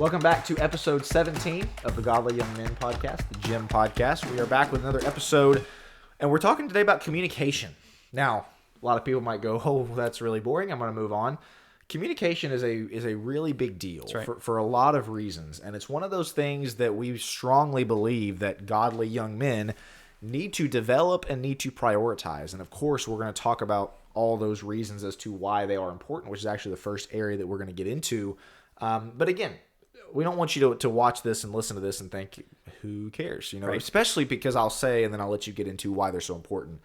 Welcome back to episode 17 of the Godly Young Men podcast, the Gym podcast. We are back with another episode, and we're talking today about communication. Now, a lot of people might go, oh, that's really boring. I'm going to move on. Communication is a really big deal for a lot of reasons, and it's one of those things that we strongly believe that godly young men need to develop and need to prioritize. And of course, we're going to talk about all those reasons as to why they are important, which is actually the first area that we're going to get into. But again, we don't want you to watch this and listen to this and think, who cares? Right. Especially because I'll say, and then I'll let you get into why they're so important.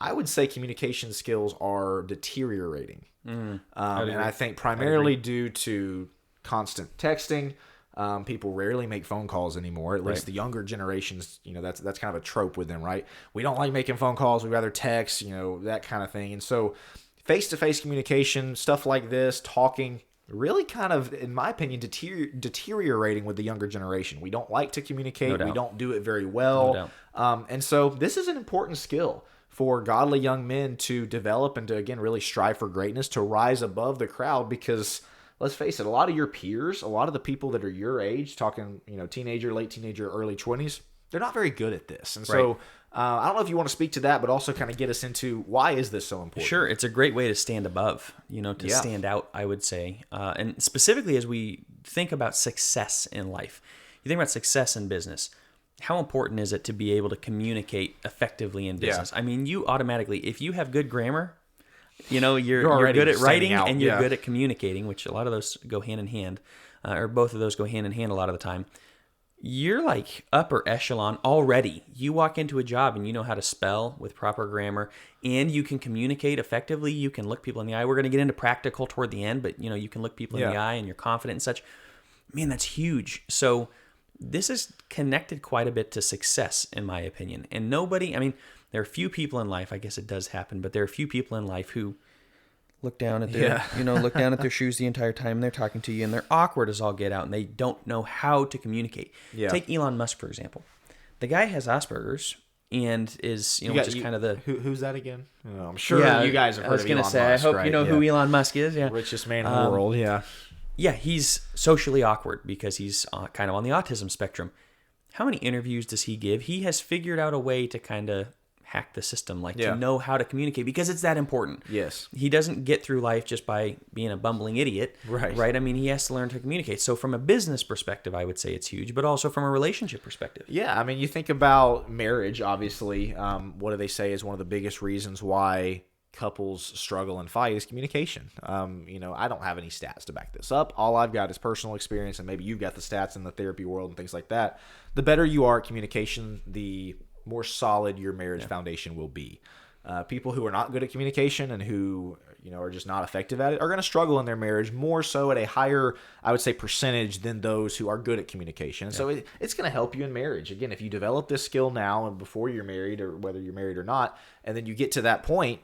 I would say communication skills are deteriorating. And I think primarily due to constant texting. People rarely make phone calls anymore. At least the younger generations, that's kind of a trope with them, right? We don't like making phone calls. We'd rather text, that kind of thing. And so face-to-face communication, stuff like this, talking, really kind of, in my opinion, deteriorating with the younger generation. We don't like to communicate. We don't do it very well. And so this is an important skill for godly young men to develop and to, again, really strive for greatness, to rise above the crowd, because let's face it, a lot of your peers, a lot of the people that are your age, talking, teenager, late teenager, early 20s, they're not very good at this. And so I don't know if you want to speak to that, but also kind of get us into why is this so important? Sure. It's a great way to stand above, to stand out, I would say. And specifically as we think about success in life, you think about success in business. How important is it to be able to communicate effectively in business? I mean, you automatically, if you have good grammar, you're good at writing and you're good at communicating, which a lot of those go hand in hand, or both of those go hand in hand a lot of the time. You're like upper echelon already. You walk into a job and you know how to spell with proper grammar, and you can communicate effectively. You can look people in the eye. We're going to get into practical toward the end, but you can look people in the eye and you're confident and such. Man, that's huge. So this is connected quite a bit to success, in my opinion. And there are few people in life, I guess it does happen, but there are few people in life who look down at their, look down at their shoes the entire time and they're talking to you and they're awkward as all get out and they don't know how to communicate. Take Elon Musk, for example. The guy has Asperger's and is, kind of the... Who's that again? Oh, I'm sure you guys have heard of Elon Musk. I hope you know who Elon Musk is. Yeah. Richest man in the world, Yeah, he's socially awkward because he's kind of on the autism spectrum. How many interviews does he give? He has figured out a way to kind of hack the system, to know how to communicate, because it's that important. Yes. He doesn't get through life just by being a bumbling idiot. Right? I mean, he has to learn to communicate. So from a business perspective, I would say it's huge, but also from a relationship perspective. Yeah, I mean, you think about marriage, obviously. What do they say is one of the biggest reasons why couples struggle and fight is communication. I don't have any stats to back this up. All I've got is personal experience, and maybe you've got the stats in the therapy world and things like that. The better you are at communication, the more solid your marriage foundation will be. People who are not good at communication and who are just not effective at it are going to struggle in their marriage more so at a higher, I would say, percentage than those who are good at communication. And so it's going to help you in marriage. Again, if you develop this skill now and before you're married, or whether you're married or not, and then you get to that point,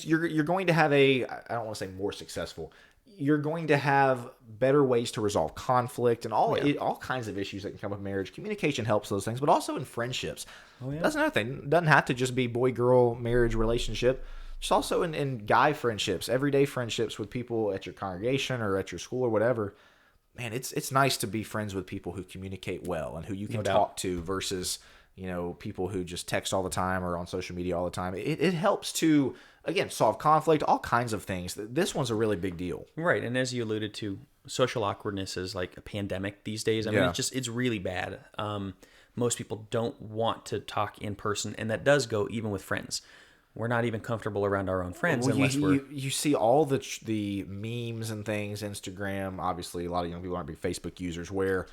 you're going to have I don't want to say more successful. You're going to have better ways to resolve conflict and all kinds of issues that can come with marriage. Communication helps those things, but also in friendships. That's another thing. It doesn't have to just be boy-girl marriage relationship. Just also in guy friendships, everyday friendships with people at your congregation or at your school or whatever. Man, it's nice to be friends with people who communicate well and who you can talk to versus people who just text all the time or on social media all the time. It helps to, again, solve conflict, all kinds of things. This one's a really big deal. Right, and as you alluded to, social awkwardness is like a pandemic these days. I mean, it's really bad. Most people don't want to talk in person, and that does go even with friends. We're not even comfortable around our own friends unless you see all the memes and things, Instagram. Obviously, a lot of young people aren't big Facebook users. Where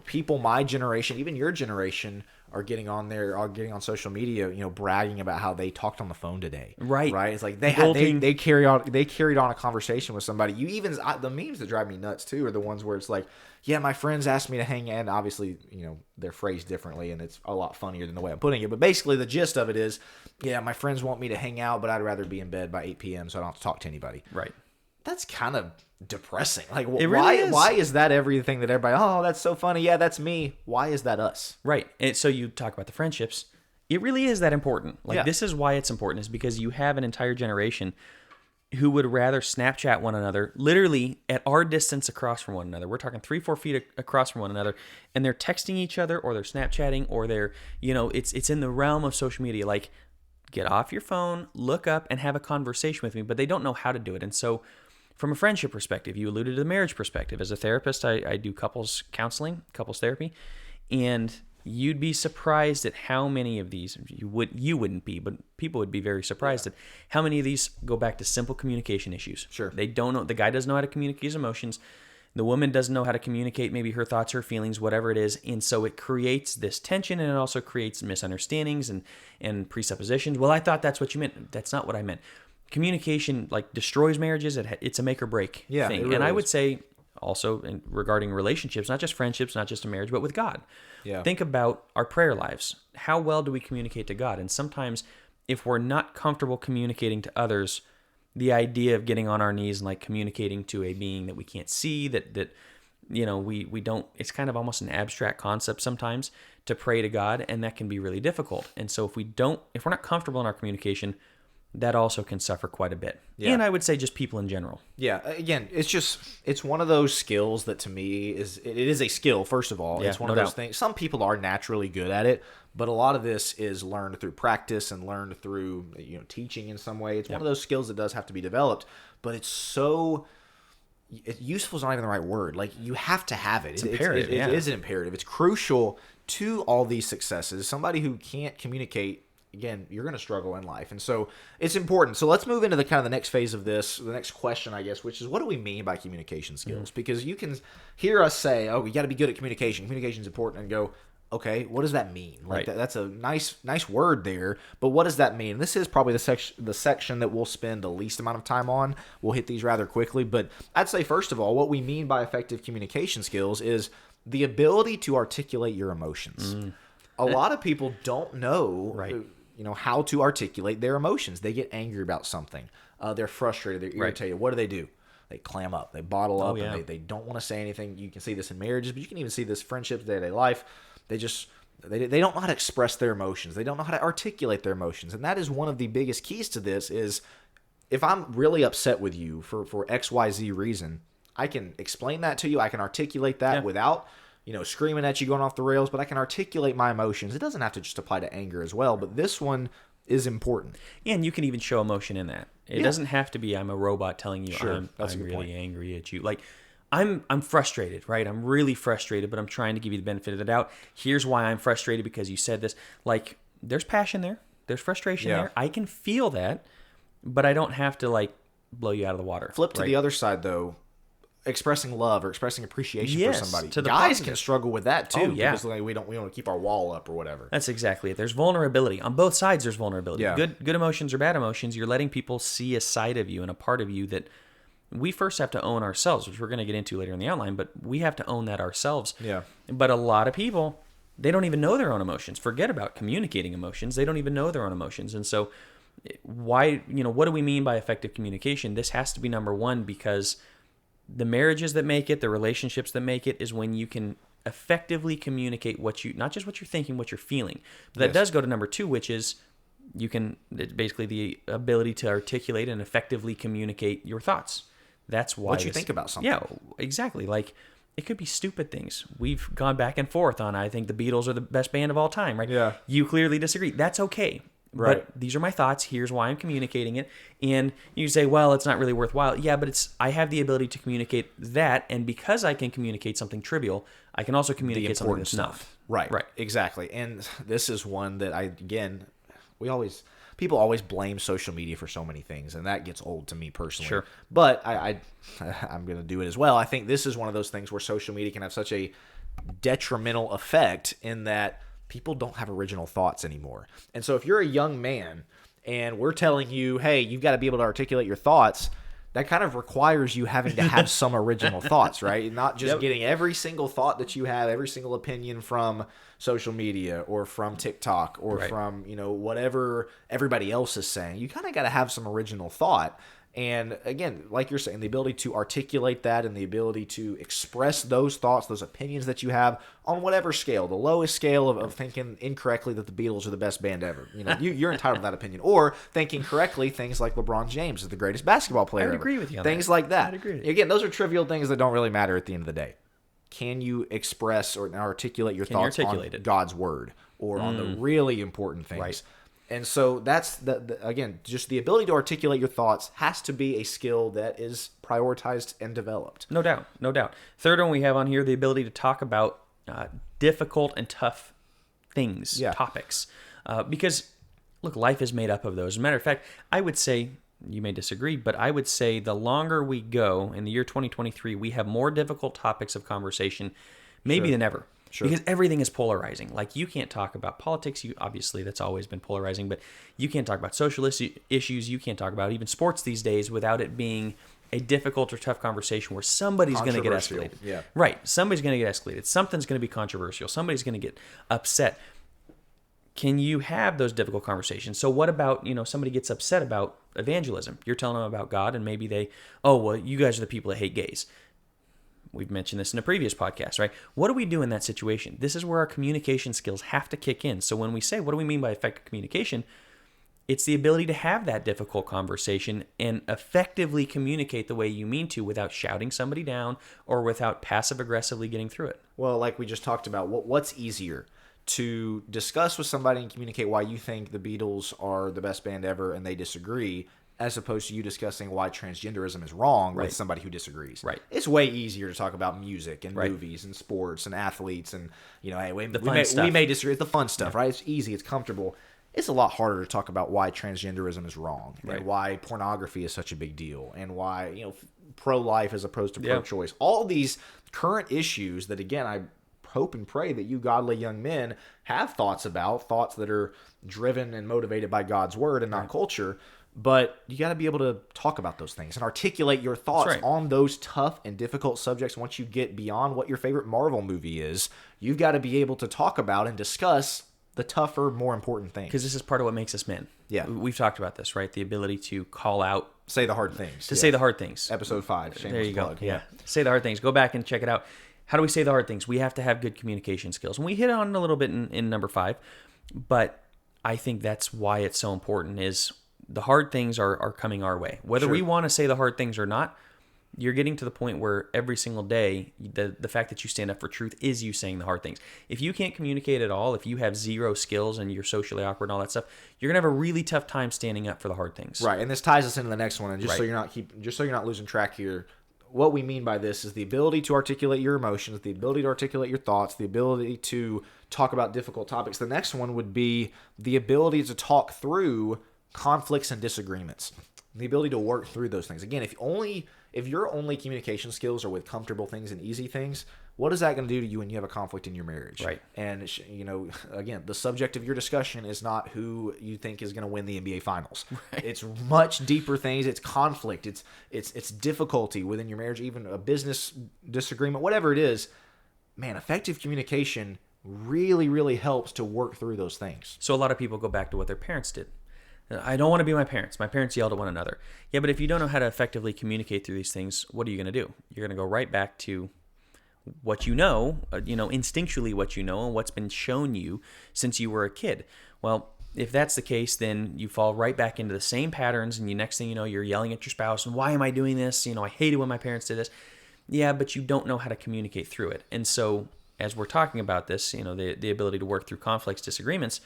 people my generation, even your generation, are getting on social media, bragging about how they talked on the phone today. Right. It's like they carried on a conversation with somebody. The memes that drive me nuts too are the ones where it's like, yeah, my friends asked me to hang out. And obviously, they're phrased differently and it's a lot funnier than the way I'm putting it. But basically the gist of it is, yeah, my friends want me to hang out, but I'd rather be in bed by 8 p.m. so I don't have to talk to anybody. Right. That's kind of depressing. Like, why is that everything that everybody, oh, that's so funny. Yeah, that's me. Why is that us? Right. And so you talk about the friendships. It really is that important. This is why it's important, is because you have an entire generation who would rather Snapchat one another, literally at our distance across from one another. We're talking 3-4 feet across from one another, and they're texting each other, or they're Snapchatting, or they're, it's in the realm of social media. Like, get off your phone, look up, and have a conversation with me, but they don't know how to do it. And so from a friendship perspective, you alluded to the marriage perspective. As a therapist, I do couples counseling, couples therapy, and you'd be surprised at how many of these, you wouldn't be, but people would be very surprised at how many of these go back to simple communication issues. Sure. They don't know, the guy doesn't know how to communicate his emotions. The woman doesn't know how to communicate maybe her thoughts, her feelings, whatever it is. And so it creates this tension, and it also creates misunderstandings and presuppositions. Well, I thought that's what you meant. That's not what I meant. Communication destroys marriages. It's a make or break thing. Really and I is. would say also regarding relationships, not just friendships, not just a marriage, but with God. Yeah. Think about our prayer lives. How well do we communicate to God? And sometimes if we're not comfortable communicating to others, the idea of getting on our knees and communicating to a being that we can't see, that we don't, it's kind of almost an abstract concept sometimes to pray to God, and that can be really difficult. And so if we're not comfortable in our communication, that also can suffer quite a bit. Yeah. And I would say just people in general. Yeah. Again, it's one of those skills that to me it is a skill, first of all. Yeah, it's one of those things. Some people are naturally good at it, but a lot of this is learned through practice and learned through teaching in some way. It's one of those skills that does have to be developed, but useful is not even the right word. You have to have it. It's imperative. It is an imperative. It's crucial to all these successes. Somebody who can't communicate, again, you're going to struggle in life. And so it's important. So let's move into the next phase of this, the next question, I guess, which is, what do we mean by communication skills? Because you can hear us say, oh, we got to be good at communication. Communication is important, and go, okay, what does that mean? Right. That's a nice word there, but what does that mean? This is probably the section that we'll spend the least amount of time on. We'll hit these rather quickly, but I'd say, first of all, what we mean by effective communication skills is the ability to articulate your emotions. A lot of people don't know, how to articulate their emotions. They get angry about something. They're frustrated. They're irritated. Right. What do? They clam up. They bottle up, and they don't want to say anything. You can see this in marriages, but you can even see this in friendships, day-to-day life. They don't know how to express their emotions. They don't know how to articulate their emotions. And that is one of the biggest keys to this is, if I'm really upset with you for XYZ reason, I can explain that to you. I can articulate that without screaming at you, going off the rails, but I can articulate my emotions. It doesn't have to just apply to anger as well, but this one is important. And you can even show emotion in that. It doesn't have to be I'm a robot telling you I'm really angry at you. I'm frustrated, right? I'm really frustrated, but I'm trying to give you the benefit of the doubt. Here's why I'm frustrated, because you said this. There's passion there. There's frustration there. I can feel that, but I don't have to blow you out of the water. Flip to the other side, though. Expressing love or expressing appreciation for somebody. Guys can struggle with that too, because we don't want to keep our wall up or whatever. That's exactly it. There's vulnerability on both sides. There's vulnerability. Yeah. Good emotions or bad emotions. You're letting people see a side of you and a part of you that we first have to own ourselves, which we're going to get into later in the outline. But we have to own that ourselves. Yeah. But a lot of people, they don't even know their own emotions. Forget about communicating emotions. They don't even know their own emotions. And so, what do we mean by effective communication? This has to be number one, because the marriages that make it, the relationships that make it, is when you can effectively communicate not just what you're thinking, what you're feeling. But that does go to number two, which is basically the ability to articulate and effectively communicate your thoughts. That's why what you think about something. Yeah, exactly. It could be stupid things. We've gone back and forth on, I think the Beatles are the best band of all time, right? Yeah. You clearly disagree. That's okay. Right. But these are my thoughts. Here's why I'm communicating it. And you say, well, it's not really worthwhile. Yeah, but I have the ability to communicate that. And because I can communicate something trivial, I can also communicate something that's not. Right. Exactly. And this is one that people always blame social media for so many things, and that gets old to me personally. Sure. But I'm going to do it as well. I think this is one of those things where social media can have such a detrimental effect in that people don't have original thoughts anymore. And so if you're a young man and we're telling you, hey, you've got to be able to articulate your thoughts, that kind of requires you having to have some original thoughts, right? Not just getting every single thought that you have, every single opinion from social media or from TikTok or from, whatever everybody else is saying. You kind of got to have some original thought. And again, like you're saying, the ability to articulate that and the ability to express those thoughts, those opinions that you have on whatever scale, the lowest scale of thinking incorrectly that the Beatles are the best band ever. You're entitled to that opinion. Or thinking correctly things like LeBron James is the greatest basketball player ever. I'd agree with you on things that. like that. I'd agree with you. Again, those are trivial things that don't really matter at the end of the day. Can you express or articulate your thoughts on God's word or on the really important things? Right. And so that's, again, just the ability to articulate your thoughts has to be a skill that is prioritized and developed. No doubt, no doubt. Third one we have on here, the ability to talk about difficult and tough things, topics. Because, look, life is made up of those. As a matter of fact, I would say, you may disagree, but I would say the longer we go in the year 2023, we have more difficult topics of conversation maybe than ever. Sure. Because everything is polarizing. Like, you can't talk about politics. Obviously, that's always been polarizing, but you can't talk about social issues. You can't talk about even sports these days without it being a difficult or tough conversation where somebody's going to get escalated. Yeah. Right. Somebody's going to get escalated. Something's going to be controversial. Somebody's going to get upset. Can you have those difficult conversations? So what about, somebody gets upset about evangelism? You're telling them about God, and maybe you guys are the people that hate gays. We've mentioned this in a previous podcast, right? What do we do in that situation? This is where our communication skills have to kick in. So when we say, what do we mean by effective communication? It's the ability to have that difficult conversation and effectively communicate the way you mean to without shouting somebody down or without passive-aggressively getting through it. Well, like we just talked about, what's easier? To discuss with somebody and communicate why you think the Beatles are the best band ever and they disagree, as opposed to you discussing why transgenderism is wrong with somebody who disagrees. Right. It's way easier to talk about music and movies and sports and athletes and, hey, we may disagree. It's the fun stuff, right? It's easy. It's comfortable. It's a lot harder to talk about why transgenderism is wrong and why pornography is such a big deal and why, pro-life as opposed to pro-choice. All these current issues that, again, I hope and pray that you godly young men have thoughts that are driven and motivated by God's word and not culture. But you got to be able to talk about those things and articulate your thoughts on those tough and difficult subjects. Once you get beyond what your favorite Marvel movie is, you've got to be able to talk about and discuss the tougher, more important things. Because this is part of what makes us men. Yeah. We've talked about this, right? The ability to call out. Say the hard things. Say the hard things. Episode 5. Shameless there you plug. go. Yeah. Say the hard things. Go back and check it out. How do we say the hard things? We have to have good communication skills. And we hit on it a little bit in number 5. But I think that's why it's so important is the hard things are coming our way. Whether we want to say the hard things or not, you're getting to the point where every single day, the fact that you stand up for truth is you saying the hard things. If you can't communicate at all, if you have zero skills and you're socially awkward and all that stuff, you're going to have a really tough time standing up for the hard things. Right, and this ties us into the next one. And so you're not losing track here, what we mean by this is the ability to articulate your emotions, the ability to articulate your thoughts, the ability to talk about difficult topics. The next one would be the ability to talk through conflicts and disagreements, the ability to work through those things. Again, if your only communication skills are with comfortable things and easy things, what is that going to do to you when you have a conflict in your marriage? Right. And again, the subject of your discussion is not who you think is going to win the NBA Finals. Right. It's much deeper things. It's conflict. It's difficulty within your marriage, even a business disagreement, whatever it is. Man, effective communication really, really helps to work through those things. So a lot of people go back to what their parents did. I don't want to be my parents. My parents yelled at one another. Yeah, but if you don't know how to effectively communicate through these things, what are you going to do? You're going to go right back to what you know, instinctually what you know and what's been shown you since you were a kid. Well, if that's the case, then you fall right back into the same patterns, and next thing you know, you're yelling at your spouse, and why am I doing this? I hated when my parents did this. Yeah, but you don't know how to communicate through it. And so as we're talking about this, the ability to work through conflicts, disagreements,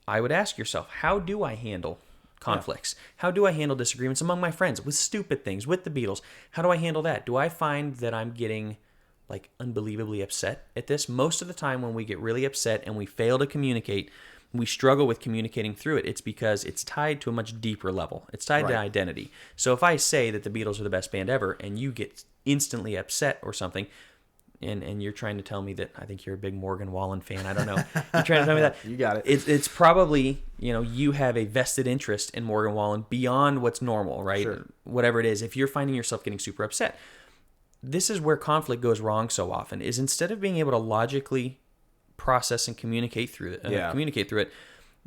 I would ask yourself, how do I handle conflicts? Yeah. How do I handle disagreements among my friends with stupid things, with the Beatles? How do I handle that? Do I find that I'm getting unbelievably upset at this? Most of the time when we get really upset and we fail to communicate, we struggle with communicating through it. It's because it's tied to a much deeper level. It's tied to identity. So if I say that the Beatles are the best band ever and you get instantly upset or something, and you're trying to tell me that I think you're a big Morgan Wallen fan. I don't know. You're trying to tell me that. You got it. It's probably, you have a vested interest in Morgan Wallen beyond what's normal, right? Sure. Whatever it is. If you're finding yourself getting super upset, this is where conflict goes wrong so often, is instead of being able to logically process and communicate through it,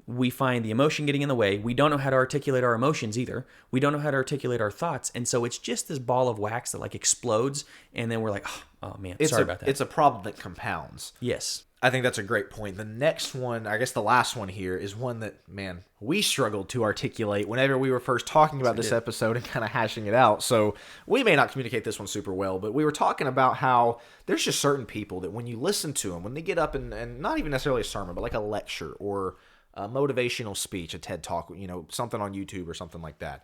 we find the emotion getting in the way. We don't know how to articulate our emotions either. We don't know how to articulate our thoughts. And so it's just this ball of wax that like explodes. And then we're like, oh man, sorry about that. It's a problem that compounds. Yes. I think that's a great point. The next one, I guess the last one here, is one that, man, we struggled to articulate whenever we were first talking about this episode and kind of hashing it out. So we may not communicate this one super well, but we were talking about how there's just certain people that when you listen to them, when they get up and not even necessarily a sermon, but like a lecture or a motivational speech, a TED Talk, something on YouTube or something like that,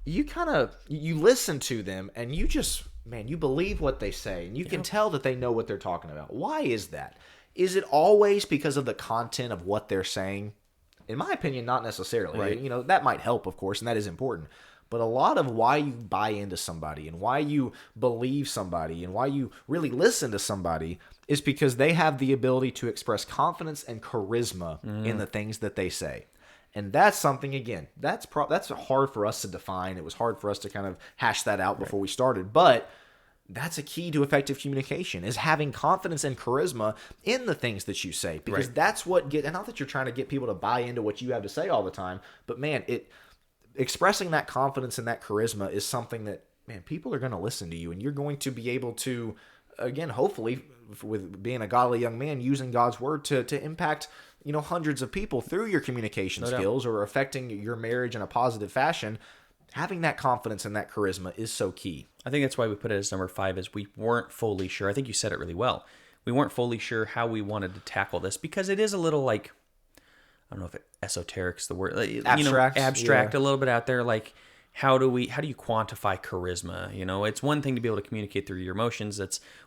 you listen to them and you just, man, you believe what they say and you can tell that they know what they're talking about. Why is that? Is it always because of the content of what they're saying? In my opinion, not necessarily. Right. That might help, of course, and that is important. But a lot of why you buy into somebody and why you believe somebody and why you really listen to somebody is because they have the ability to express confidence and charisma in the things that they say. And that's something, again, that's hard for us to define. It was hard for us to kind of hash that out before we started. But that's a key to effective communication, is having confidence and charisma in the things that you say. Because that's what and not that you're trying to get people to buy into what you have to say all the time, but man, expressing that confidence and that charisma is something that, man, people are going to listen to you, and you're going to be able to, again, hopefully, with being a godly young man, using God's word to impact, hundreds of people through your communication skills or affecting your marriage in a positive fashion. Having that confidence and that charisma is so key. I think that's why we put it as number 5, is we weren't fully sure. I think you said it really well. We weren't fully sure how we wanted to tackle this because it is a little like, I don't know if esoteric's the word, abstract, a little bit out there. Like, how do you quantify charisma? It's one thing to be able to communicate through your emotions.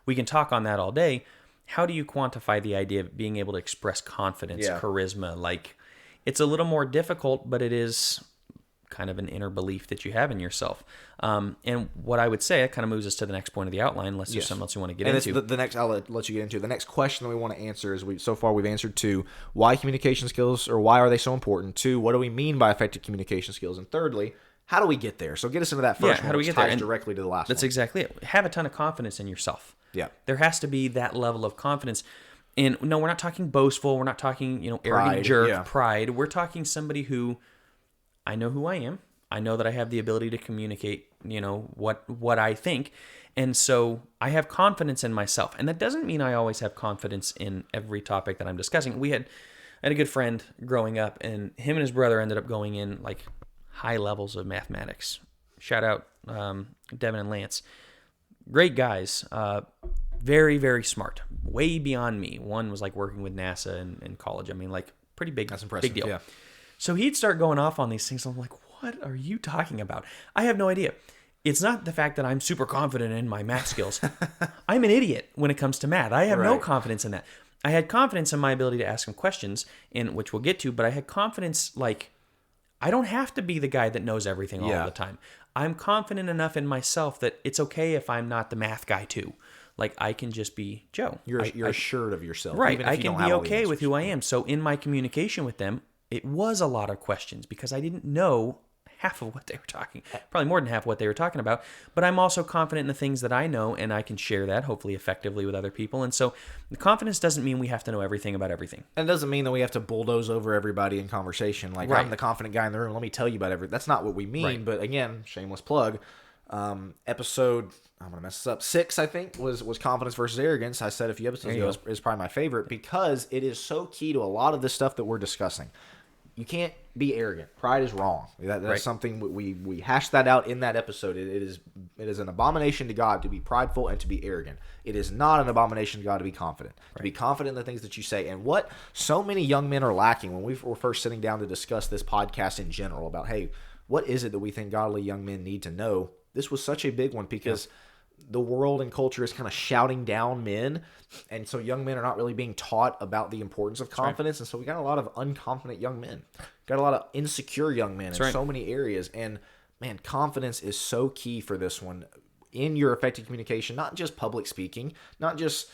We can talk on that all day. How do you quantify the idea of being able to express confidence, charisma? Like, it's a little more difficult, but it is kind of an inner belief that you have in yourself. And what I would say, it kind of moves us to the next point of the outline, unless there's something else you want to get into. The next, I'll let you get into. The next question that we want to answer is, so far we've answered 2, why communication skills, or why are they so important? 2, what do we mean by effective communication skills? And thirdly, how do we get there? So get us into that first one, how do we get there? And directly to the last one. That's exactly it. Have a ton of confidence in yourself. Yeah. There has to be that level of confidence. And no, we're not talking boastful. We're not talking, arrogant jerk, pride. We're talking somebody who, I know who I am. I know that I have the ability to communicate, what I think. And so I have confidence in myself. And that doesn't mean I always have confidence in every topic that I'm discussing. I had a good friend growing up, and him and his brother ended up going in like high levels of mathematics. Shout out Devin and Lance. Great guys. Very, very smart. Way beyond me. One was like working with NASA in college. I mean, like pretty big. That's impressive. Big deal. Yeah. So he'd start going off on these things. I'm like, what are you talking about? I have no idea. It's not the fact that I'm super confident in my math skills. I'm an idiot when it comes to math. I have no confidence in that. I had confidence in my ability to ask him questions, which we'll get to, but I had confidence, like, I don't have to be the guy that knows everything all the time. I'm confident enough in myself that it's okay if I'm not the math guy too. Like, I can just be Joe. You're assured of yourself. Right. Even if I you can don't be have all the okay with answers. who I am. So in my communication with them, it was a lot of questions because I didn't know half of what they were talking, probably more than half of what they were talking about. But I'm also confident in the things that I know, and I can share that hopefully effectively with other people. And so the confidence doesn't mean we have to know everything about everything. And it doesn't mean that we have to bulldoze over everybody in conversation. Like, I'm the confident guy in the room. Let me tell you about everything. That's not what we mean. Right. But again, shameless plug. Episode, I'm going to mess this up, 6, I think, was confidence versus arrogance. I said a few episodes ago is probably my favorite because it is so key to a lot of the stuff that we're discussing. You can't be arrogant. Pride is wrong. That's something we hashed that out in that episode. It is an abomination to God to be prideful and to be arrogant. It is not an abomination to God to be confident. To be confident in the things that you say. And what so many young men are lacking when we were first sitting down to discuss this podcast in general about, hey, what is it that we think godly young men need to know? This was such a big one because the world and culture is kind of shouting down men, and so young men are not really being taught about the importance of confidence, and so we got a lot of unconfident young men, got a lot of insecure young men in so many areas, and man, confidence is so key for this one in your effective communication, not just public speaking, not just,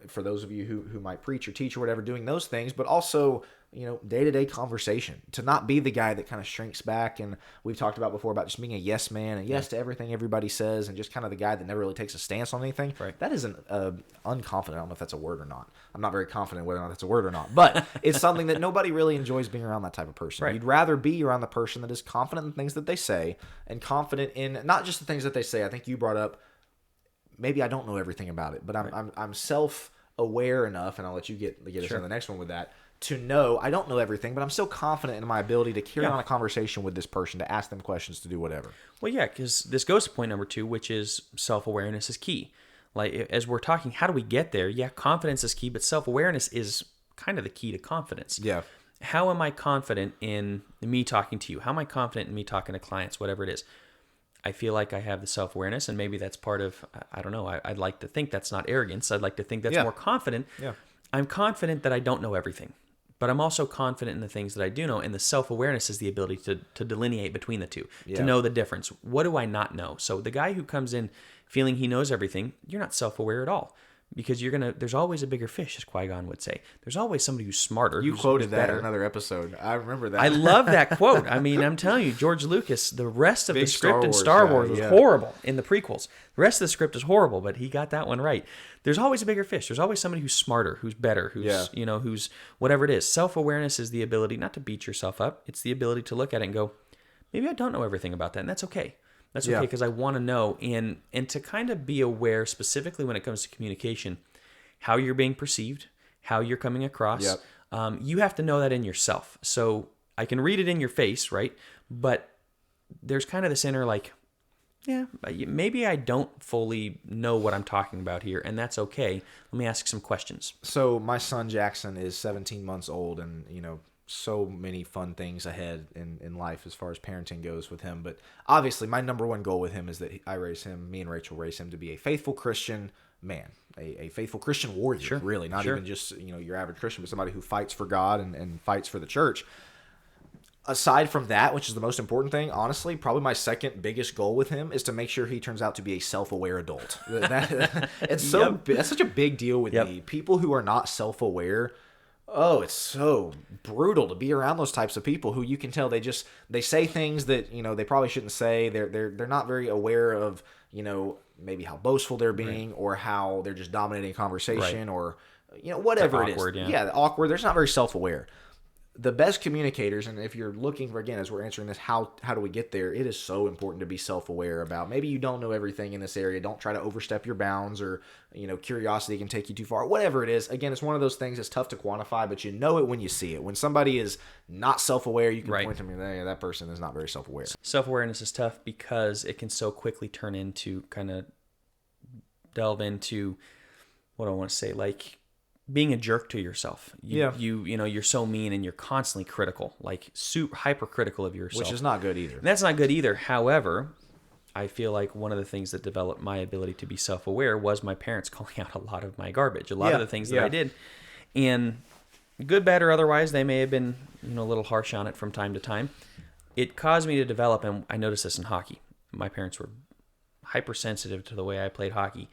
for those of you who might preach or teach or whatever, doing those things, but also day-to-day conversation, to not be the guy that kind of shrinks back. And we've talked about before about just being a yes man and yes to everything everybody says, and just kind of the guy that never really takes a stance on anything. Right. That isn't unconfident. I don't know if that's a word or not. I'm not very confident whether or not that's a word or not, but it's something that nobody really enjoys being around that type of person. Right. You'd rather be around the person that is confident in things that they say, and confident in not just the things that they say. I think you brought up, maybe I don't know everything about it, but I'm self-aware enough, and I'll let you get us on the next one with that, to know I don't know everything, but I'm still confident in my ability to carry on a conversation with this person, to ask them questions, to do whatever. Well, yeah, because this goes to point number 2, which is self-awareness is key. Like, as we're talking, how do we get there? Yeah, confidence is key, but self-awareness is kind of the key to confidence. Yeah. How am I confident in me talking to you? How am I confident in me talking to clients, whatever it is? I feel like I have the self-awareness, and maybe that's part of, I don't know, I'd like to think that's not arrogance. I'd like to think that's more confident. Yeah. I'm confident that I don't know everything, but I'm also confident in the things that I do know, and the self-awareness is the ability to delineate between the two, to know the difference. What do I not know? So the guy who comes in feeling he knows everything, you're not self-aware at all, because there's always a bigger fish, as Qui-Gon would say. There's always somebody who's smarter. You quoted that in another episode. I remember that. I love that quote. I mean, I'm telling you, George Lucas, the rest of the script in Star Star Wars was horrible in the prequels. The rest of the script is horrible, but he got that one right. There's always a bigger fish. There's always somebody who's smarter, who's better, who's whatever it is. Self-awareness is the ability not to beat yourself up. It's the ability to look at it and go, maybe I don't know everything about that, and that's okay. That's okay, because I want to know, and to kind of be aware, specifically when it comes to communication, how you're being perceived, how you're coming across. Yep. You have to know that in yourself. So I can read it in your face, right? But there's kind of this inner like, yeah, maybe I don't fully know what I'm talking about here, and that's okay. Let me ask some questions. So my son Jackson is 17 months old, and so many fun things ahead in life as far as parenting goes with him. But obviously my number one goal with him is that me and Rachel raise him to be a faithful Christian man, a faithful Christian warrior, really, not even just your average Christian, but somebody who fights for God and fights for the church. Aside from that, which is the most important thing, honestly, probably my second biggest goal with him is to make sure he turns out to be a self-aware adult. That's such a big deal with me. People who are not self-aware, it's so brutal to be around those types of people who you can tell they say things that they probably shouldn't say. They're not very aware of maybe how boastful they're being, or how they're just dominating a conversation, or whatever it is. Awkward, awkward. They're just not very self-aware. The best communicators, and if you're looking for, again, as we're answering this, how do we get there? It is so important to be self-aware about. Maybe you don't know everything in this area. Don't try to overstep your bounds, or curiosity can take you too far. Whatever it is, again, it's one of those things that's tough to quantify, but you know it when you see it. When somebody is not self-aware, you can point to me, hey, that person is not very self-aware. Self-awareness is tough because it can so quickly turn into kind of delve into what I want to say, like being a jerk to yourself. You're so mean, and you're constantly critical, like super hypercritical of yourself, which is not good either. And that's not good either. However, I feel like one of the things that developed my ability to be self-aware was my parents calling out a lot of my garbage, a lot of the things that I did, and good, bad, or otherwise, they may have been a little harsh on it from time to time. It caused me to develop, and I noticed this in hockey. My parents were hypersensitive to the way I played hockey.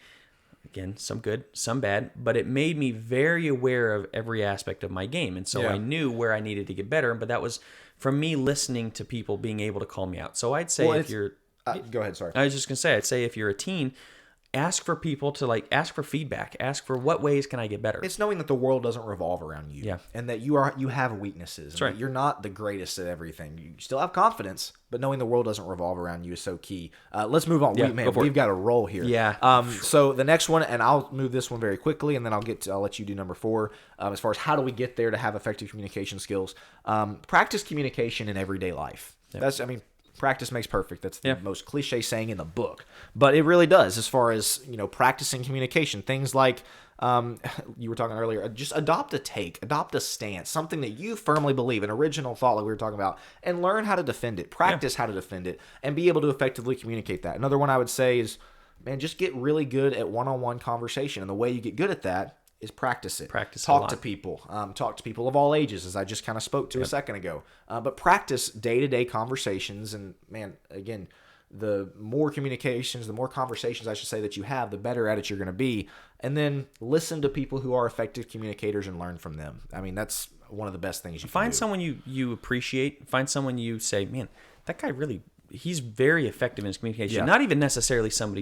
Again, some good, some bad, but it made me very aware of every aspect of my game. And so I knew where I needed to get better, but that was from me listening to people being able to call me out. So I'd say if you're... go ahead, sorry. I was just going to say, I'd say if you're a teen, ask for people to ask for feedback, ask for what ways can I get better. It's knowing that the world doesn't revolve around you, and that you have weaknesses. That's right. That you're not the greatest at everything. You still have confidence, but knowing the world doesn't revolve around you is so key. Let's move on. We've got a roll here. Yeah. So the next one, and I'll move this one very quickly, and then I'll let you do number 4. As far as how do we get there to have effective communication skills, practice communication in everyday life. Practice makes perfect. That's the most cliche saying in the book, but it really does. As far as practicing communication, things like you were talking earlier, just adopt a stance, something that you firmly believe, an original thought like we were talking about, and learn how to defend it. Practice how to defend it, and be able to effectively communicate that. Another one I would say is, just get really good at one-on-one conversation, and the way you get good at that is practice it. Talk to people. Talk to people of all ages, as I just kind of spoke to a second ago. But practice day-to-day conversations. And again, the more communications, the more conversations, I should say, that you have, the better at it you're going to be. And then listen to people who are effective communicators and learn from them. That's one of the best things you can Find do. someone you appreciate. Find someone you say, man, that guy he's very effective in his communication. Yeah. Not even necessarily somebody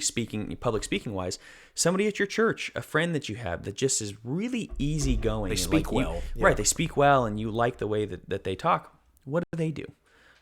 public speaking wise. Somebody at your church, a friend that you have that just is really easygoing. They speak well. Yeah. Right, they speak well, and you like the way that they talk. What do they do?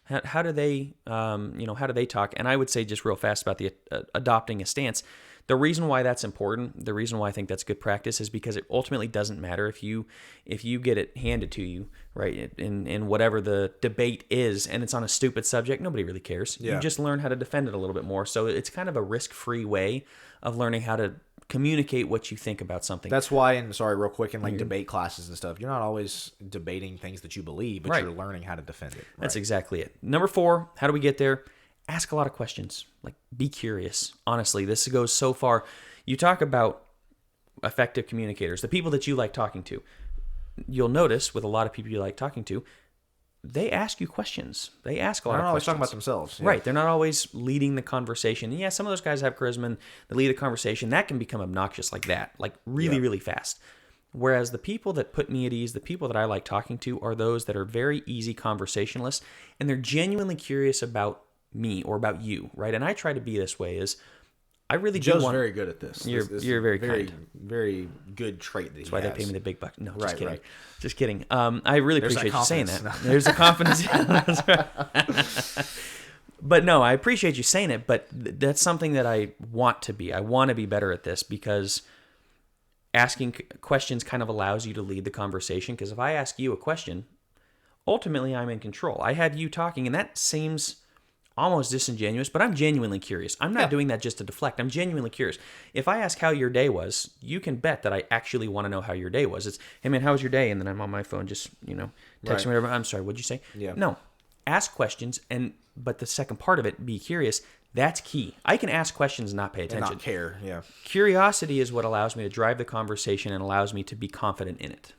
How do they, how do they talk? And I would say just real fast about the adopting a stance. The reason why that's important, the reason why I think that's good practice is because it ultimately doesn't matter if you get it handed to you, right, in whatever the debate is, and it's on a stupid subject, nobody really cares. Yeah. You just learn how to defend it a little bit more. So it's kind of a risk-free way of learning how to communicate what you think about something. That's why, and sorry, real quick, in like debate classes and stuff, you're not always debating things that you believe, but Right. you're learning how to defend it. Right. That's exactly it. Number 4, how do we get there? Ask a lot of questions. Like, be curious. Honestly, this goes so far. You talk about effective communicators, the people that you like talking to. You'll notice with a lot of people you like talking to, they ask you questions. They ask a lot of questions. They're not always talking about themselves. Yeah. Right. They're not always leading the conversation. And yeah, some of those guys have charisma and they lead the conversation. That can become obnoxious like that, like really, really fast. Whereas the people that put me at ease, the people that I like talking to are those that are very easy conversationalists, and they're genuinely curious about me or about you, right? And I try to be this way is I really Joe's do want... very good at this. You're very kind. Very good trait that That's why they pay me the big bucks. No, just Right, kidding. right. Just kidding. I really There's appreciate that you saying that. confidence. There's a confidence. That's right. But no, I appreciate you saying it, but that's something that I want to be. I want to be better at this because asking questions kind of allows you to lead the conversation. Because if I ask you a question, ultimately I'm in control. I have you talking, and that seems almost disingenuous, but I'm genuinely curious. I'm not doing that just to deflect. I'm genuinely curious. If I ask how your day was, you can bet that I actually want to know how your day was. It's, hey man, how was your day? And then I'm on my phone just, text me whatever. I'm sorry, what'd you say? Yeah. No. Ask questions, but the second part of it, be curious. That's key. I can ask questions and not pay attention. And not care, yeah. Curiosity is what allows me to drive the conversation and allows me to be confident in it.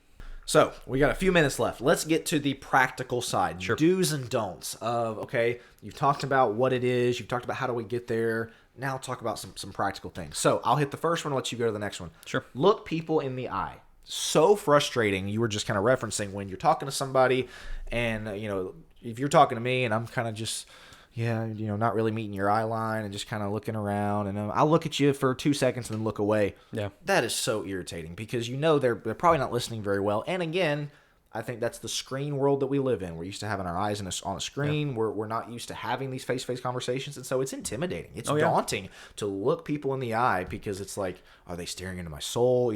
So, we got a few minutes left. Let's get to the practical side. Sure. Do's and don'ts of, okay, you've talked about what it is. You've talked about how do we get there. Now talk about some practical things. So, I'll hit the first one and let you go to the next one. Sure. Look people in the eye. So frustrating. You were just kind of referencing when you're talking to somebody and, if you're talking to me and I'm kind of just... not really meeting your eye line and just kind of looking around. And I'll look at you for 2 seconds and then look away. Yeah. That is so irritating because they're probably not listening very well. And again, I think that's the screen world that we live in. We're used to having our eyes on a screen. Yeah. We're not used to having these face-to-face conversations. And so it's intimidating. It's daunting to look people in the eye because it's like, are they staring into my soul?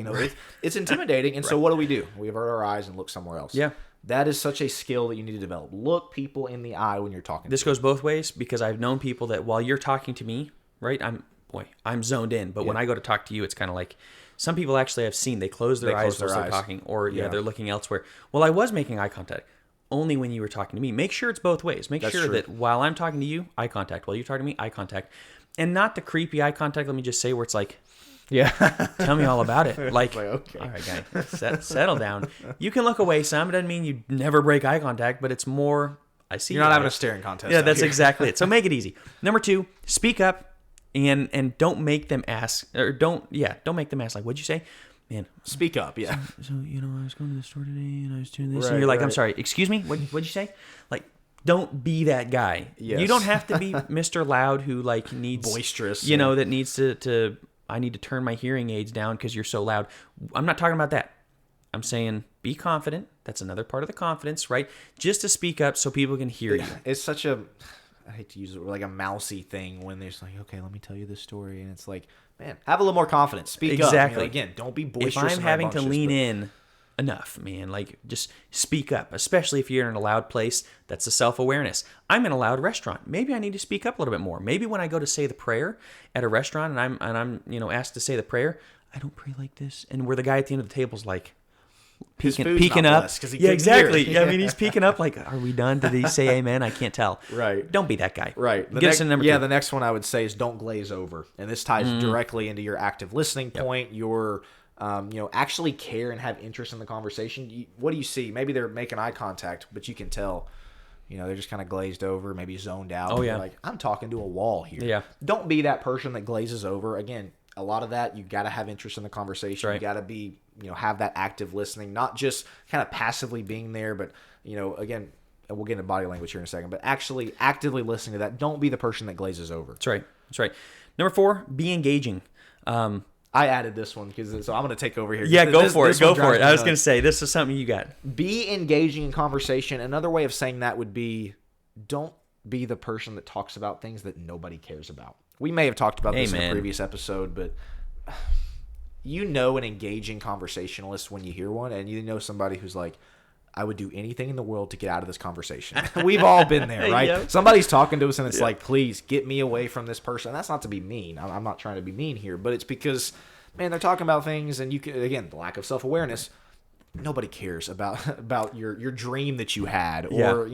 It's intimidating. And so what do? We avert our eyes and look somewhere else. Yeah. That is such a skill that you need to develop. Look people in the eye when you're talking. This goes both ways because I've known people that while you're talking to me, right, I'm zoned in. But when I go to talk to you, it's kind of like some people actually I've seen they close their eyes while they're talking, or they're looking elsewhere. Well, I was making eye contact only when you were talking to me. Make sure it's both ways. Make sure that while I'm talking to you, eye contact. While you're talking to me, eye contact, and not the creepy eye contact. Let me just say where it's like. Yeah. Tell me all about it. Like okay. All right, guy, settle down. You can look away some. It doesn't mean you never break eye contact, but it's more, I see. You're not having a staring contest. Yeah, that's exactly it. So make it easy. Number 2, speak up and don't make them ask, or don't make them ask, like, what'd you say? Man. Speak up, yeah. So I was going to the store today and I was doing this. And you're like, I'm sorry, excuse me? What'd you say? Like, don't be that guy. Yes. You don't have to be Mr. Loud who, like, needs... boisterous. That needs to I need to turn my hearing aids down because you're so loud. I'm not talking about that. I'm saying be confident. That's another part of the confidence, right? Just to speak up so people can hear you. It's such a, I hate to use it, like a mousy thing when there's like, okay, let me tell you this story. And it's like, man, have a little more confidence. Speak up. Exactly. Again, don't be boisterous. If I'm having to lean in enough, man, like just speak up, especially if you're in a loud place. That's the self-awareness. I'm in a loud restaurant. Maybe I need to speak up a little bit more. Maybe when I go to say the prayer at a restaurant and I'm asked to say the prayer, I don't pray like this. And where the guy at the end of the table's like peeking up. Yeah, exactly. Yeah, I mean, he's peeking up like, are we done? Did he say amen? I can't tell. Right. Don't be that guy. Right. Get us in number 2. The next one I would say is don't glaze over. And this ties directly into your active listening point, your actually care and have interest in the conversation. What do you see? Maybe they're making eye contact, but you can tell, they're just kind of glazed over, maybe zoned out. Oh, yeah. Like, I'm talking to a wall here. Yeah. Don't be that person that glazes over. Again, a lot of that, you got to have interest in the conversation. Right. You got to be have that active listening, not just kind of passively being there, but, again, and we'll get into body language here in a second, but actually actively listening to that. Don't be the person that glazes over. That's right. That's right. Number 4, be engaging. I added this one so I'm going to take over here. Yeah, go for it. Go for it. I was going to say, this is something you got. Be engaging in conversation. Another way of saying that would be, don't be the person that talks about things that nobody cares about. We may have talked about this in a previous episode, but an engaging conversationalist when you hear one, and somebody who's like, I would do anything in the world to get out of this conversation. We've all been there, right? Yep. Somebody's talking to us and it's like, please get me away from this person. And that's not to be mean. I'm not trying to be mean here, but it's because, man, they're talking about things, and again, the lack of self-awareness. Nobody cares about your dream that you had, or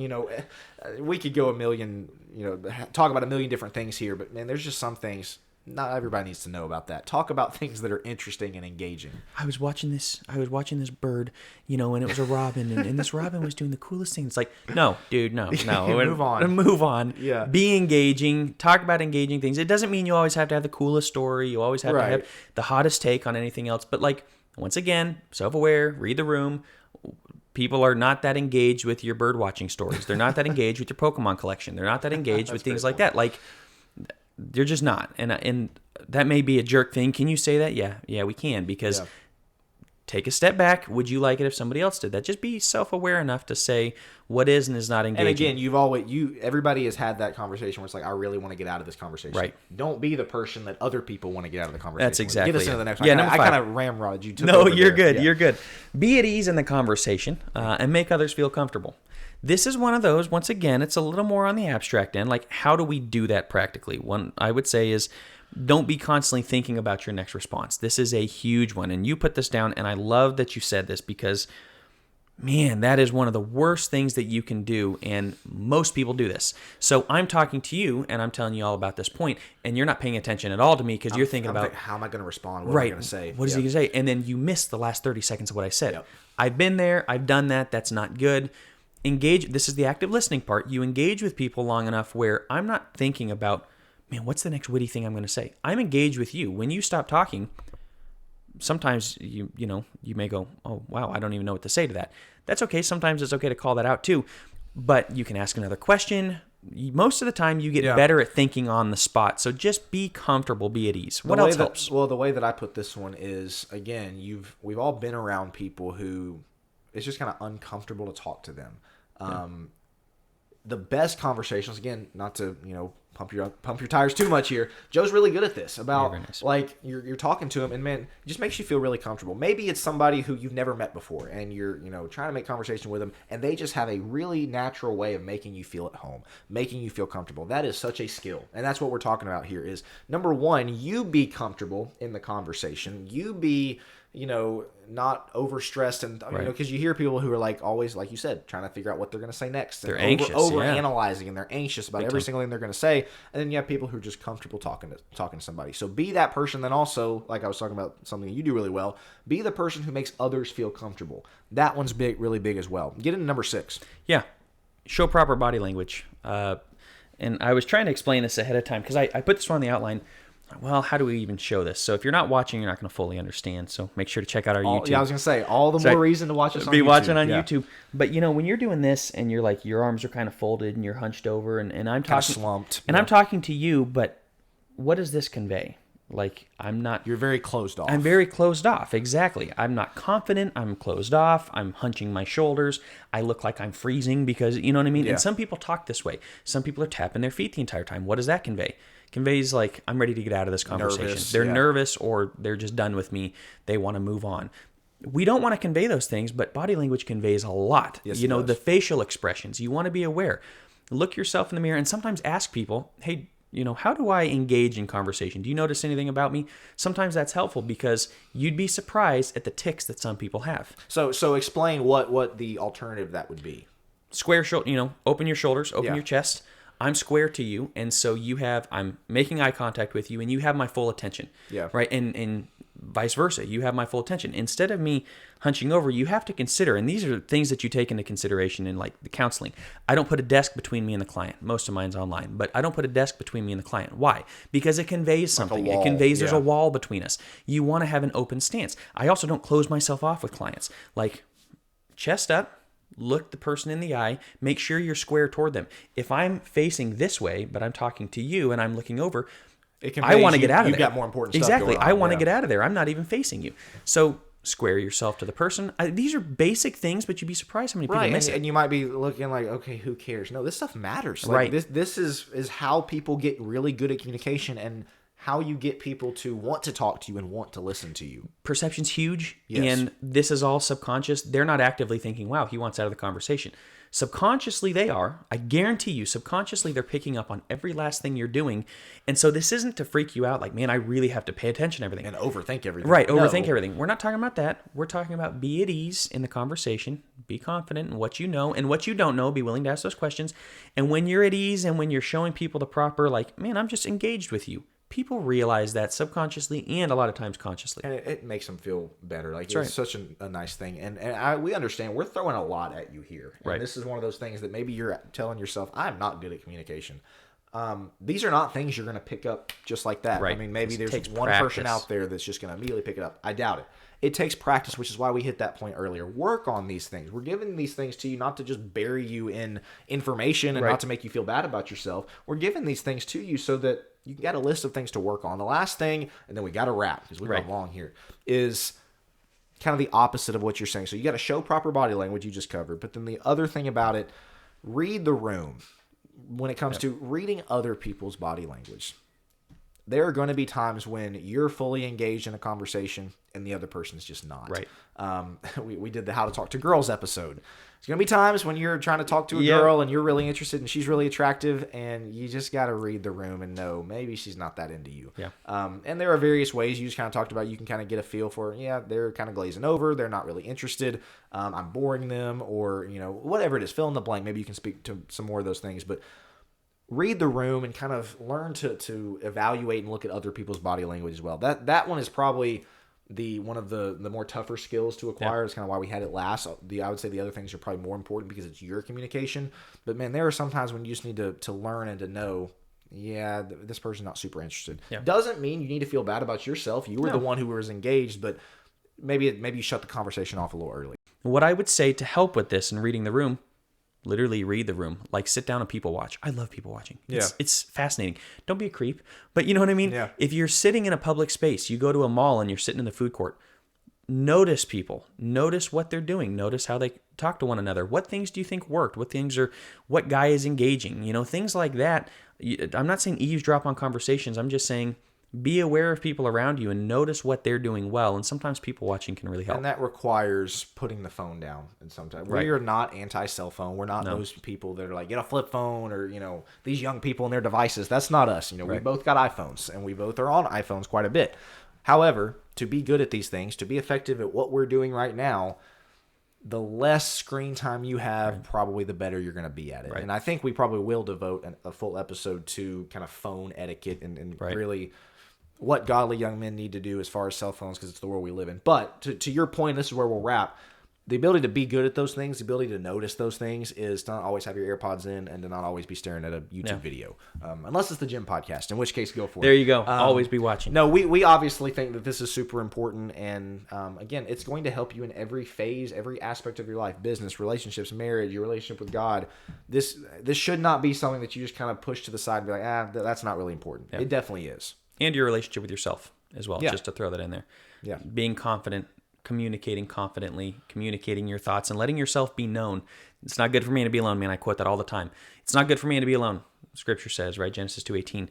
we could go a million, talk about a million different things here, but man, there's just some things not everybody needs to know about that. Talk about things that are interesting and engaging. I was watching this bird, and it was a robin, and this robin was doing the coolest thing. It's like, no, dude, no. Move on. Yeah. Be engaging. Talk about engaging things. It doesn't mean you always have to have the coolest story. You always have to have the hottest take on anything else. But once again, self-aware, read the room. People are not that engaged with your bird watching stories. They're not that engaged with your Pokemon collection. They're not that engaged with things like that. They're just not. And that may be a jerk thing. Can you say that? Yeah, we can, because take a step back. Would you like it if somebody else did that? Just be self-aware enough to say what is and is not engaging. And again, everybody has had that conversation where it's like, I really want to get out of this conversation. Right. Don't be the person that other people want to get out of the conversation. That's exactly. Get us into the next one. Yeah, I kind of ramrodded you. No, you're good. Yeah. You're good. Be at ease in the conversation and make others feel comfortable. This is one of those, once again, it's a little more on the abstract end. How do we do that practically? One I would say is, don't be constantly thinking about your next response. This is a huge one. And you put this down, and I love that you said this, because, man, that is one of the worst things that you can do, and most people do this. So I'm talking to you, and I'm telling you all about this point, and you're not paying attention at all to me because you're thinking about, how am I going to respond? What am I going to say? What is he going to say? And then you miss the last 30 seconds of what I said. Yep. I've been there. I've done that. That's not good. Engage. This is the active listening part. You engage with people long enough where I'm not thinking about, man, what's the next witty thing I'm going to say? I'm engaged with you. When you stop talking, sometimes you may go, oh, wow, I don't even know what to say to that. That's okay. Sometimes it's okay to call that out too. But you can ask another question. Most of the time you get better at thinking on the spot. So just be comfortable, be at ease. What else helps? Well, the way that I put this one is, again, we've all been around people who it's just kind of uncomfortable to talk to them. The best conversations, again, not to pump your tires too much here. Joe's really good at this. About you're talking to him, and man, it just makes you feel really comfortable. Maybe it's somebody who you've never met before, and you're trying to make conversation with them, and they just have a really natural way of making you feel at home, making you feel comfortable. That is such a skill, and that's what we're talking about here. Is number one, you be comfortable in the conversation. You be not overstressed, and because you hear people who are always, like you said, trying to figure out what they're going to say next. They're anxious, overanalyzing, and they're anxious about every single thing they're going to say. And then you have people who are just comfortable talking to somebody. So be that person. Then also, like I was talking about, something you do really well. Be the person who makes others feel comfortable. That one's big, really big as well. Get into number 6. Yeah, show proper body language. And I was trying to explain this ahead of time because I put this one on the outline. Well, how do we even show this? So if you're not watching, you're not going to fully understand. So make sure to check out our YouTube. Yeah, I was going to say, all the more reason to watch us on YouTube. Be watching on YouTube. But, when you're doing this and you're your arms are kind of folded and you're hunched over and I'm talking. Kind of slumped. And I'm talking to you, but what does this convey? I'm not. You're very closed off. I'm very closed off. Exactly. I'm not confident. I'm closed off. I'm hunching my shoulders. I look like I'm freezing because, you know what I mean? Yeah. And some people talk this way. Some people are tapping their feet the entire time. What does that convey? Conveys I'm ready to get out of this conversation. They're nervous, or they're just done with me. They want to move on. We don't want to convey those things, but body language conveys a lot. Yes, the facial expressions. You want to be aware. Look yourself in the mirror and sometimes ask people, hey, how do I engage in conversation? Do you notice anything about me? Sometimes that's helpful because you'd be surprised at the tics that some people have. So explain what the alternative that would be. Square shoulder, open your shoulders, open your chest. I'm square to you, and so I'm making eye contact with you, and you have my full attention. Yeah. Right? And vice versa. You have my full attention. Instead of me hunching over, you have to consider, and these are things that you take into consideration in like the counseling. I don't put a desk between me and the client. Most of mine's online, but I don't put a desk between me and the client. Why? Because it conveys something. It conveys there's a wall between us. You want to have an open stance. I also don't close myself off with clients. Like, chest up, look the person in the eye, make sure you're square toward them. If I'm facing this way, but I'm talking to you and I'm looking over, I want to get out of there. You've got more important stuff Exactly. going on. I want to get out of there. I'm not even facing you. So square yourself to the person. These are basic things, but you'd be surprised how many people miss it. And you might be looking like, okay, who cares? No, this stuff matters. Right. This is how people get really good at communication and how you get people to want to talk to you and want to listen to you. Perception's huge, Yes. and this is all subconscious. They're not actively thinking, wow, he wants out of the conversation. Subconsciously, they are. I guarantee you, subconsciously, they're picking up on every last thing you're doing. And so this isn't to freak you out like, man, I really have to pay attention to everything. And overthink everything. Right, overthink everything. We're not talking about that. We're talking about be at ease in the conversation, be confident in what you know and what you don't know, be willing to ask those questions. And when you're at ease and when you're showing people the proper, like, man, I'm just engaged with you. People realize that subconsciously and a lot of times consciously. And it makes them feel better. Like, That's it's such a nice thing. And we understand we're throwing a lot at you here. And right. This is one of those things that maybe you're telling yourself, I'm not good at communication. These are not things you're going to pick up just like that. Right. I mean, maybe there's one practice. person out there that's just going to immediately pick it up. I doubt it. It takes practice, which is why we hit that point earlier. Work on these things. We're giving these things to you not to just bury you in information and right. not to make you feel bad about yourself. We're giving these things to you so that you got a list of things to work on. The last thing, and then we got to wrap because we've right. gone long here, is kind of the opposite of what you're saying. So you got to show proper body language, you just covered. But then the other thing about it, read the room. When it comes to reading other people's body language, there are going to be times when you're fully engaged in a conversation and the other person's just not. Right. We did the How to Talk to Girls episode. There's going to be times when you're trying to talk to a girl and you're really interested and she's really attractive and you just got to read the room and know maybe she's not that into you. Yeah. And there are various ways you just kind of talked about. You can kind of get a feel for, they're kind of glazing over. They're not really interested. I'm boring them or, whatever it is, fill in the blank. Maybe you can speak to some more of those things, but read the room and kind of learn to evaluate and look at other people's body language as well. That one is probably one of the more tougher skills to acquire. Yeah. It's kind of why we had it last. I would say the other things are probably more important because it's your communication. But man, there are some times when you just need to learn and to know, this person's not super interested. Yeah. Doesn't mean you need to feel bad about yourself. You were the one who was engaged, but maybe you shut the conversation off a little early. What I would say to help with this and reading the room, literally read the room. Like, sit down and people watch. I love people watching. It's fascinating. Don't be a creep, but you know what I mean? Yeah. If you're sitting in a public space, you go to a mall and you're sitting in the food court, notice people. Notice what they're doing. Notice how they talk to one another. What things do you think worked? What guy is engaging? Things like that. I'm not saying eavesdrop on conversations. I'm just saying be aware of people around you and notice what they're doing well. And sometimes people watching can really help. And that requires putting the phone down. And sometimes we are not anti-cell phone. We're not those people that are like, get a flip phone or, these young people and their devices. That's not us. We both got iPhones and we both are on iPhones quite a bit. However, to be good at these things, to be effective at what we're doing right now, the less screen time you have, probably the better you're going to be at it. Right. And I think we probably will devote a full episode to kind of phone etiquette and really what godly young men need to do as far as cell phones, because it's the world we live in. But to your point, this is where we'll wrap. The ability to be good at those things, the ability to notice those things is to not always have your AirPods in and to not always be staring at a YouTube video. Unless it's the gym podcast, in which case go for it. There you go. Always be watching. No, we obviously think that this is super important. And again, it's going to help you in every phase, every aspect of your life, business, relationships, marriage, your relationship with God. This should not be something that you just kind of push to the side and be like, that's not really important. Yeah. It definitely is. And your relationship with yourself as well, just to throw that in there. Yeah. Being confident, communicating confidently, communicating your thoughts, and letting yourself be known. It's not good for me to be alone, man. I quote that all the time. It's not good for me to be alone. Scripture says, right? Genesis 2:18.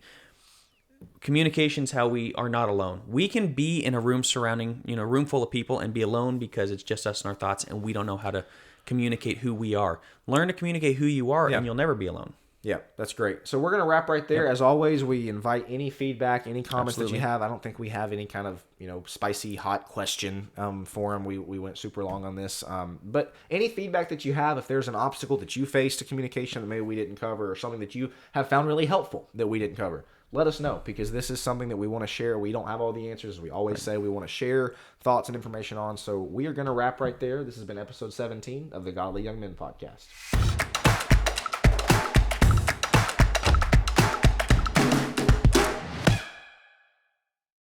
Communication's how we are not alone. We can be in a room surrounding, a room full of people and be alone because it's just us and our thoughts, and we don't know how to communicate who we are. Learn to communicate who you are, and you'll never be alone. Yeah, that's great. So we're going to wrap right there. Yep. As always, we invite any feedback, any comments that you have. I don't think we have any kind of, spicy, hot question for them. We went super long on this. But any feedback that you have, if there's an obstacle that you face to communication that maybe we didn't cover or something that you have found really helpful that we didn't cover, let us know, because this is something that we want to share. We don't have all the answers. We always say we want to share thoughts and information on. So we are going to wrap right there. This has been episode 17 of the Godly Young Men podcast.